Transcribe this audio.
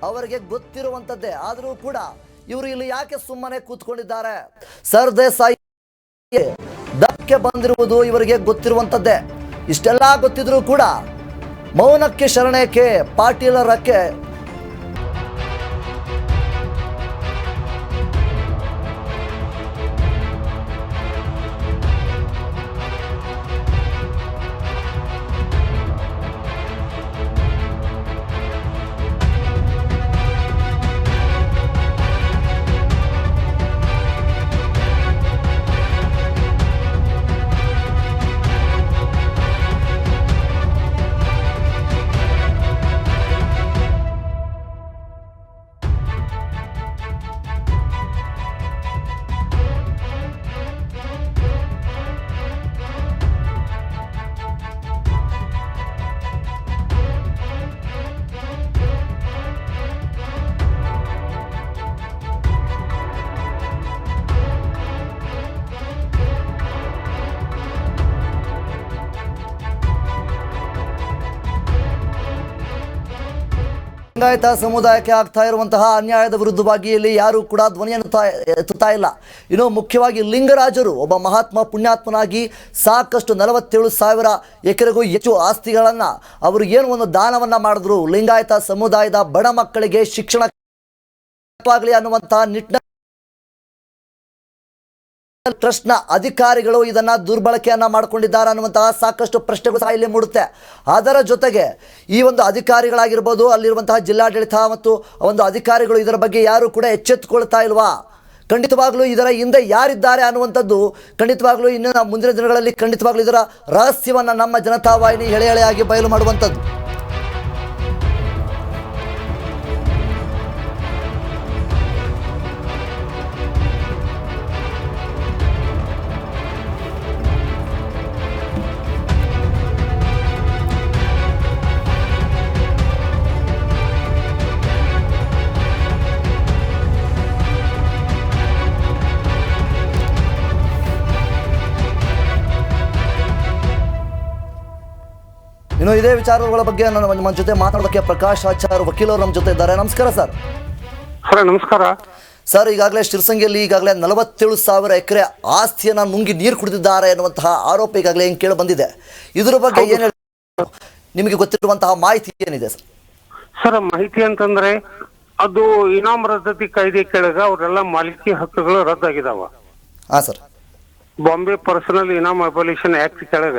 ಅವರಿಗೆ ಗೊತ್ತಿರುವಂತದ್ದೇ. ಆದರೂ ಕೂಡ ಇವರು ಇಲ್ಲಿ ಯಾಕೆ ಸುಮ್ಮನೆ ಕೂತ್ಕೊಂಡಿದ್ದಾರೆ? ಸರ್ದೇಸಾಯಿ ಧಕ್ಕೆ ಬಂದಿರುವುದು ಇವರಿಗೆ ಗೊತ್ತಿರುವಂತದ್ದೇ. ಇಷ್ಟೆಲ್ಲ ಗೊತ್ತಿದ್ರೂ ಕೂಡ ಮೌನಕ್ಕೆ ಶರಣಕ್ಕೆ ಪಾಟೀಲರಕ್ಕೆ ಲಿಂಗಾಯತ ಸಮುದಾಯಕ್ಕೆ ಆಗ್ತಾ ಇರುವಂತಹ ಅನ್ಯಾಯದ ವಿರುದ್ಧವಾಗಿ ಇಲ್ಲಿ ಯಾರು ಕೂಡ ಧ್ವನಿಯನ್ನು ಎತ್ತುತ್ತಾ ಇಲ್ಲ. ಇನ್ನು ಮುಖ್ಯವಾಗಿ ಲಿಂಗರಾಜರು ಒಬ್ಬ ಮಹಾತ್ಮ ಪುಣ್ಯಾತ್ಮನಾಗಿ ಸಾಕಷ್ಟು 47,000 ಎಕರೆಗೂ ಹೆಚ್ಚು ಆಸ್ತಿಗಳನ್ನು ಅವರು ಏನು ಒಂದು ದಾನವನ್ನ ಮಾಡಿದ್ರು ಲಿಂಗಾಯತ ಸಮುದಾಯದ ಬಡ ಮಕ್ಕಳಿಗೆ ಶಿಕ್ಷಣವಾಗಲಿ ಅನ್ನುವಂತಹ ನಿಟ್ಟಿನ ಟ್ರಸ್ಟ್ನ ಅಧಿಕಾರಿಗಳು ಇದನ್ನ ದುರ್ಬಳಕೆಯನ್ನ ಮಾಡಿಕೊಂಡಿದ್ದಾರೆ ಅನ್ನುವಂತಹ ಸಾಕಷ್ಟು ಪ್ರಶ್ನೆಗಳು ಸಹ ಇಲ್ಲಿ ಮೂಡುತ್ತೆ. ಅದರ ಜೊತೆಗೆ ಈ ಒಂದು ಅಧಿಕಾರಿಗಳಾಗಿರ್ಬೋದು, ಅಲ್ಲಿರುವಂತಹ ಜಿಲ್ಲಾಡಳಿತ ಮತ್ತು ಒಂದು ಅಧಿಕಾರಿಗಳು ಇದರ ಬಗ್ಗೆ ಯಾರು ಕೂಡ ಎಚ್ಚೆತ್ತುಕೊಳ್ತಾ ಇಲ್ವಾ? ಖಂಡಿತವಾಗ್ಲೂ ಇದರ ಹಿಂದೆ ಯಾರಿದ್ದಾರೆ ಅನ್ನುವಂಥದ್ದು ಖಂಡಿತವಾಗ್ಲೂ ಇನ್ನು ಮುಂದಿನ ದಿನಗಳಲ್ಲಿ ಖಂಡಿತವಾಗ್ಲೂ ಇದರ ರಹಸ್ಯವನ್ನು ನಮ್ಮ ಜನತಾ ವಾಹಿನಿ ಎಳೆ ಎಳೆಯಾಗಿ ಬಯಲು ಮಾಡುವಂಥದ್ದು. ಇನ್ನು ಇದೇ ವಿಚಾರಗಳ ಬಗ್ಗೆ ನಮ್ಮ ಜೊತೆ ಮಾತಾಡೋದಕ್ಕೆ ಪ್ರಕಾಶ್ ಆಚಾರ್ ವಕೀಲರು ನಮ್ಮ ಜೊತೆ ಇದ್ದಾರೆ. ನಮಸ್ಕಾರ ಸರ್. ಸರ್ ನಮಸ್ಕಾರ ಸರ್, ಈಗಾಗಲೇ ಶಿರಸಂಗಿಯಲ್ಲಿ ಈಗಾಗಲೇ 47,000 ಎಕರೆ ಆಸ್ತಿಯನ್ನು ನುಂಗಿ ನೀರು ಕುಡಿದಿದ್ದಾರೆ ಎನ್ನುವಂತಹ ಆರೋಪ ಈಗಾಗಲೇ ಏನು ಕೇಳಿ ಬಂದಿದೆ. ಇದ್ರ ಬಗ್ಗೆ ಏನು ನಿಮಗೆ ಗೊತ್ತಿರುವಂತಹ ಮಾಹಿತಿ ಏನಿದೆ ಸರ್? ಸರ್ ಮಾಹಿತಿ ಅಂತಂದ್ರೆ ಅದು ಇನಾಮ್ ರದ್ದತಿ ಕಾಯ್ದೆ ಕೆಳಗ ಅವರೆಲ್ಲ ಮಾಲಿಕಿ ಹಕ್ಕುಗಳು ರದ್ದಾಗಿದಾವ. ಹಾಂ ಸರ್. ಬಾಂಬೆ ಪರ್ಸನಲ್ ಇನಾಮ್ ಅಬಾಲಿಷನ್ ಆಕ್ಟ್ ಕೆಳಗ